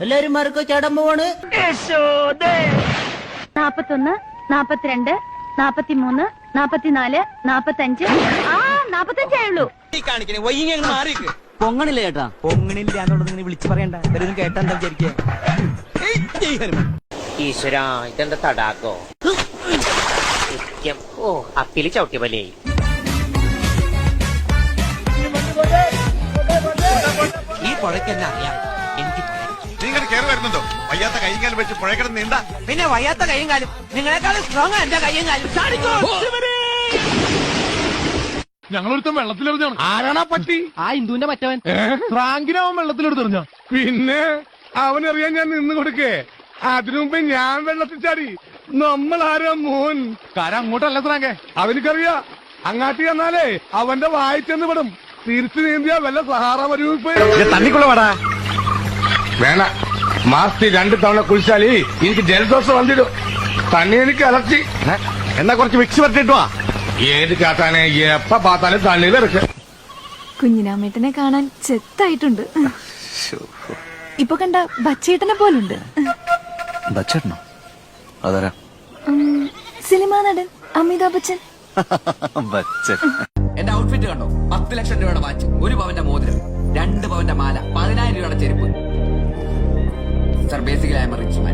എല്ലാരും മാർക്കോ ചാടാൻ പോവാണ്. 41, 42, 43, 44, 45. 45 ആയുള്ളൂ. പൊങ്ങണില്ല ചേട്ടാ. പൊങ്ങണില്ല എന്നുള്ളത് ഇങ്ങനെ വിളിച്ചു പറയണ്ട. ഇവരൊന്നും കേട്ടാ എന്താ വിചാരിക്കുക? ഈശ്വര, ഇതെന്താ തടാകോ? ഓ, അപ്പില് ചവിട്ടിയ പോലെയായി. ഈ പുഴയ്ക്ക് എന്നെ അറിയാം. എനിക്ക് നിങ്ങൾ കയറി വരുന്നുണ്ടോ? വയ്യാത്ത കൈയും കാലും വെച്ച് പുഴക്കിടന്ന് നീണ്ട. പിന്നെ വയ്യാത്ത കൈയും കാലും നിങ്ങളെക്കാളും സ്ട്രോങ് എന്റെ കൈയും കാലും. ഞങ്ങളൊരുത്തൻ വെള്ളത്തിലെറിഞ്ഞാണ്. ആരാണാ പറ്റി? ആ ഹിന്ദുവിന്റെ മറ്റവൻ ഫ്രാങ്കിനവൻ വെള്ളത്തിലെടുത്തെറിഞ്ഞ. പിന്നെ അവനറിയാൻ ഞാൻ നിന്ന് കൊടുക്കേ. അതിനു മുമ്പേ ഞാൻ വെള്ളത്തിൽ ചാടി. നമ്മളാരാ മോൻ? കാര്യം അങ്ങോട്ടല്ല ഫ്രാങ്കേ, അവനിക്കറിയാ. അങ്ങാട്ടി എന്നാലേ അവന്റെ വായിച്ചെന്ന് വിടും. തിരിച്ചു നീന്തിയാ വല്ല സഹാറ മരുവിപ്പോയി തണ്ണിക്കുള്ളവാടാ. വേണ. മാസത്തിൽ 2 തവണ കുളിച്ചാലേ എനിക്ക് ജലദോഷം വന്നിടും. തണ്ണി എനിക്ക് അലർച്ചി. എന്നാ കുറച്ച് മിക്സ് പറ്റിട്ട് വാ. ഏത് കാട്ടാനെ എപ്പ പാത്താലും തണ്ണിയിലെടുക്ക. കുഞ്ഞിനാമേട്ടനെ കാണാൻ ചെത്തായിട്ടുണ്ട്. ഇപ്പൊ കണ്ട ബച്ചേട്ടനെ പോലുണ്ട്. ബച്ചേട്ടനോ? അതാരാ? സിനിമാ നടൻ അമിതാഭ് ബച്ചൻ. ബച്ചൻ. എന്റെ ഔട്ട്ഫിറ്റ് കണ്ടോ? 10 ലക്ഷം രൂപയുടെ വാച്ച്, 1 പവന്റെ മോതിരം, 2 പവന്റെ മാല, 10,000 രൂപയുടെ ചെരുപ്പ്. Sir, basically I M rich man.